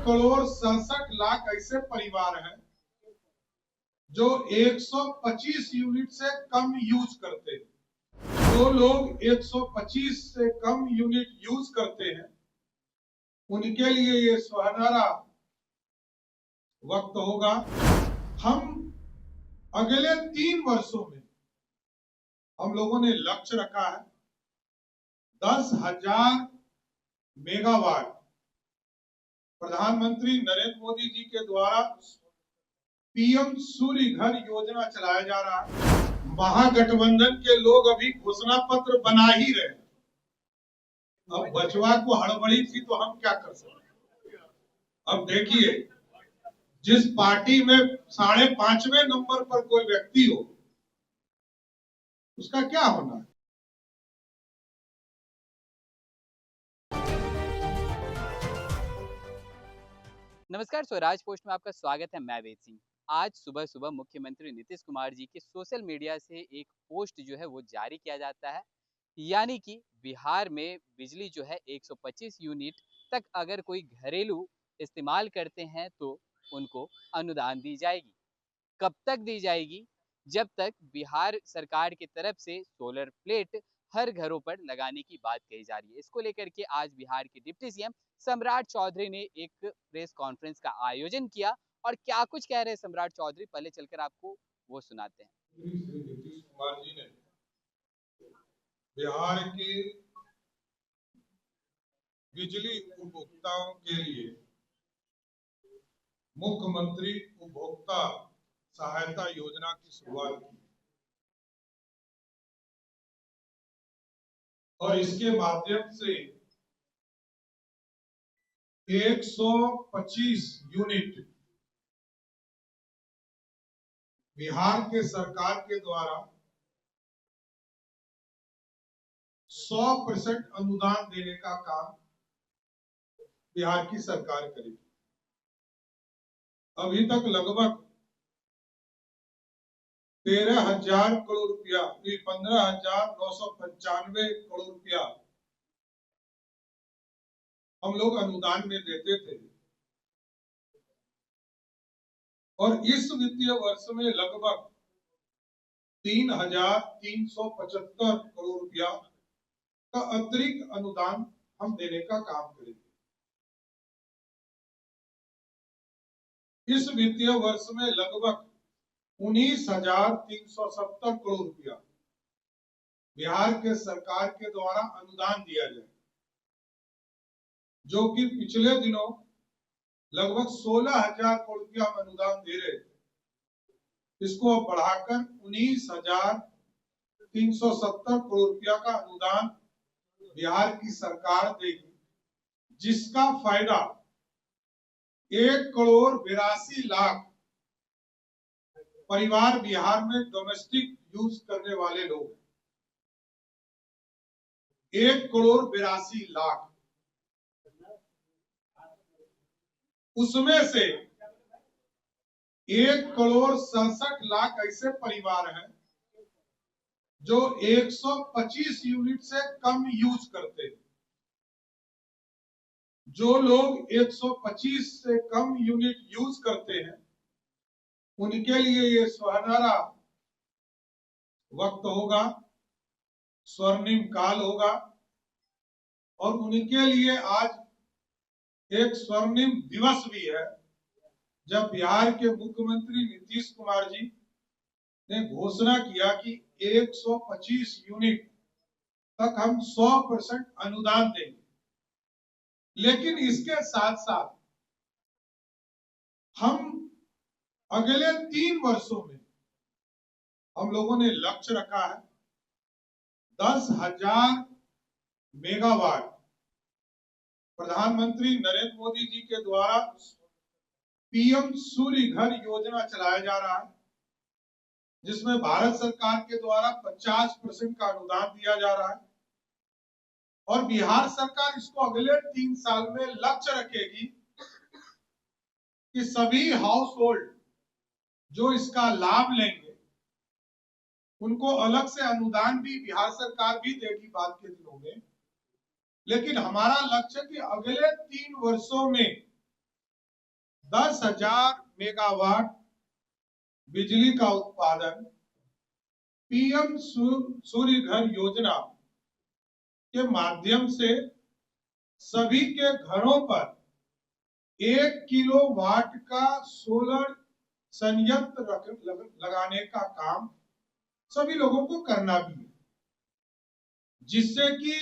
1,67,00,000 ऐसे परिवार हैं जो 125 यूनिट से कम यूज करते हैं। जो लोग 125 से कम यूनिट यूज करते हैं उनके लिए ये सुनहरा वक्त होगा। हम अगले 3 वर्षों में हम लोगों ने लक्ष्य रखा है 10,000 मेगावाट। प्रधानमंत्री नरेंद्र मोदी जी के द्वारा पीएम सूर्य घर योजना चलाया जा रहा है। महागठबंधन के लोग अभी घोषणा पत्र बना ही रहे। अब बचवा को हड़बड़ी थी तो हम क्या कर सकते। अब देखिए, जिस पार्टी में 5.5वें नंबर पर कोई व्यक्ति हो उसका क्या होना है। नमस्कार, स्वराज पोस्ट में आपका स्वागत है। मैं वेद सिंह। आज सुबह सुबह मुख्यमंत्री नीतीश कुमार जी के सोशल मीडिया से एक पोस्ट जो है वो जारी किया जाता है, यानी कि बिहार में बिजली जो है 125 यूनिट तक अगर कोई घरेलू इस्तेमाल करते हैं तो उनको अनुदान दी जाएगी। कब तक दी जाएगी? जब तक बिहार सरकार की तरफ से सोलर प्लेट हर घरों पर लगाने की बात कही जा रही है। इसको लेकर के आज बिहार के डिप्टी सीएम सम्राट चौधरी ने एक प्रेस कॉन्फ्रेंस का आयोजन किया और क्या कुछ कह रहे हैं सम्राट चौधरी, पहले चलकर आपको वो सुनाते हैं। नीतीश कुमार जी ने बिहार के बिजली उपभोक्ताओं के लिए मुख्यमंत्री उपभोक्ता सहायता योजना की शुरुआत की और इसके माध्यम से 125 यूनिट बिहार के सरकार के द्वारा 100% अनुदान देने का काम बिहार की सरकार करेगी। अभी तक लगभग 13,000 करोड़ रुपया, 15,995 करोड़ रुपया हम लोग अनुदान में देते थे और इस वित्तीय वर्ष में लगभग 3,375 करोड़ रुपया का अतिरिक्त अनुदान हम देने का काम करेंगे। इस वित्तीय वर्ष में लगभग 19,370 करोड़ रुपया बिहार के सरकार के द्वारा अनुदान दिया जाए, जो कि पिछले दिनों लगभग 16,000 करोड़ रुपया हम अनुदान दे रहे थे। इसको अब बढ़ाकर 19,370 करोड़ रुपया का अनुदान बिहार की सरकार देगी, जिसका फायदा 1,82,00,000 परिवार बिहार में डोमेस्टिक यूज करने वाले लोग हैं। 1,82,00,000 उसमें से 1,67,00,000 ऐसे परिवार हैं जो 125 यूनिट से कम यूज करते हैं। जो लोग 125 से कम यूनिट यूज करते हैं उनके लिए ये सुनहरा वक्त होगा, स्वर्णिम काल होगा और उनके लिए आज एक स्वर्णिम दिवस भी है, जब बिहार के मुख्यमंत्री नीतीश कुमार जी ने घोषणा किया कि 125 यूनिट तक हम 100% अनुदान देंगे। लेकिन इसके साथ साथ हम अगले 3 वर्षों में हम लोगों ने लक्ष्य रखा है 10,000 मेगावाट। प्रधानमंत्री नरेंद्र मोदी जी के द्वारा पीएम सूर्य घर योजना चलाया जा रहा है, जिसमें भारत सरकार के द्वारा 50% का अनुदान दिया जा रहा है और बिहार सरकार इसको अगले 3 साल में लक्ष्य रखेगी कि सभी हाउस होल्ड जो इसका लाभ लेंगे उनको अलग से अनुदान भी बिहार सरकार भी देगी बाद के दिनों में। लेकिन हमारा लक्ष्य कि अगले 3 वर्षों में 10,000 मेगावाट बिजली का उत्पादन पीएम सूर्य घर योजना के माध्यम से सभी के घरों पर 1 किलोवाट का सोलर संयंत्र लगाने का काम सभी लोगों को करना भी है, जिससे कि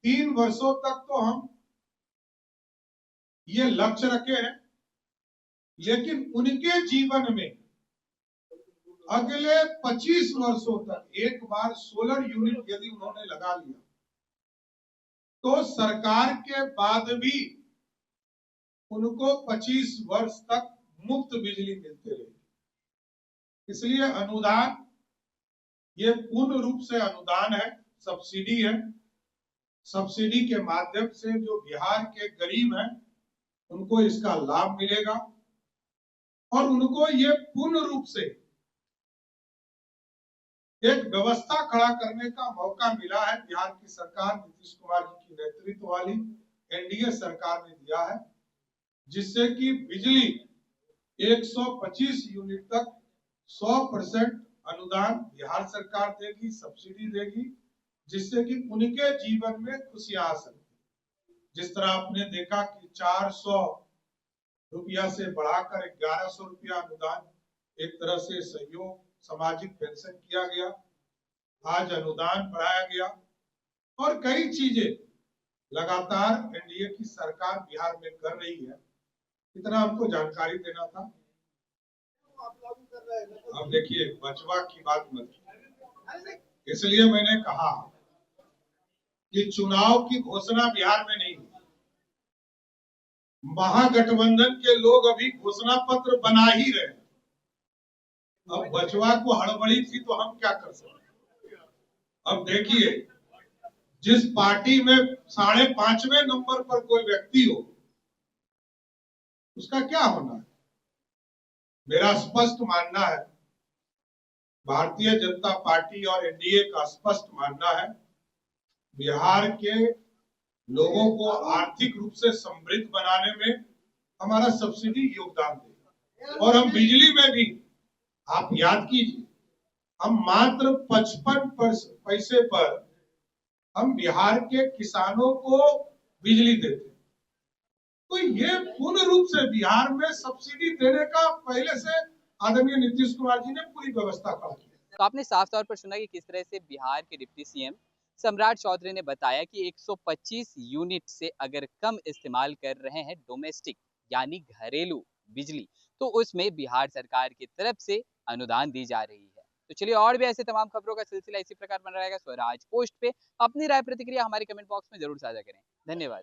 3 वर्षों तक तो हम ये लक्ष्य रखे हैं, लेकिन उनके जीवन में अगले 25 वर्षों तक एक बार सोलर यूनिट यदि उन्होंने लगा लिया तो सरकार के बाद भी उनको 25 वर्ष तक मुफ्त बिजली मिलती रहेगी। इसलिए अनुदान ये पूर्ण रूप से अनुदान है, सब्सिडी है। सब्सिडी के माध्यम से जो बिहार के गरीब हैं उनको इसका लाभ मिलेगा और उनको ये पूर्ण रूप से एक व्यवस्था खड़ा करने का मौका मिला है। बिहार की सरकार नीतीश कुमार जी की नेतृत्व वाली एनडीए सरकार ने दिया है, जिससे कि बिजली 125 यूनिट तक 100% अनुदान बिहार सरकार देगी, सब्सिडी देगी, जिससे कि उनके जीवन में खुशियां आ सकती। जिस तरह आपने देखा कि 400 रुपया से बढ़ाकर 1100 रुपया अनुदान, एक तरह से सहयोग सामाजिक पेंशन किया गया, आज अनुदान बढ़ाया गया और कई चीजें लगातार एनडीए की सरकार बिहार में कर रही है। इतना हमको जानकारी देना था। अब देखिए, बचवा की बात मत कीजिए, इसलिए मैंने कहा कि चुनाव की घोषणा बिहार में नहीं हुई। महागठबंधन के लोग अभी घोषणा पत्र बना ही रहे। अब बचवा को हड़बड़ी थी तो हम क्या कर सकते। अब देखिए, जिस पार्टी में 5.5वें नंबर पर कोई व्यक्ति हो उसका क्या होना है। मेरा स्पष्ट मानना है, भारतीय जनता पार्टी और एनडीए का स्पष्ट मानना है, बिहार के लोगों को आर्थिक रूप से समृद्ध बनाने में हमारा सब्सिडी योगदान देगा। और हम बिजली में भी, आप याद कीजिए, हम मात्र 55 पैसे पर हम बिहार के किसानों को बिजली देते। तो ये पूर्ण रूप से बिहार में सब्सिडी देने का पहले से आदरणीय नीतीश कुमार जी ने पूरी व्यवस्था कर दी। तो आपने साफ तौर पर सुना कि किस तरह से बिहार के डिप्टी सीएम सम्राट चौधरी ने बताया कि 125 यूनिट से अगर कम इस्तेमाल कर रहे हैं डोमेस्टिक यानी घरेलू बिजली, तो उसमें बिहार सरकार की तरफ से अनुदान दी जा रही है। तो चलिए, और भी ऐसे तमाम खबरों का सिलसिला इसी प्रकार बना रहेगा। स्वराज पोस्ट पे अपनी राय प्रतिक्रिया हमारे कमेंट बॉक्स में जरूर साझा करें। धन्यवाद।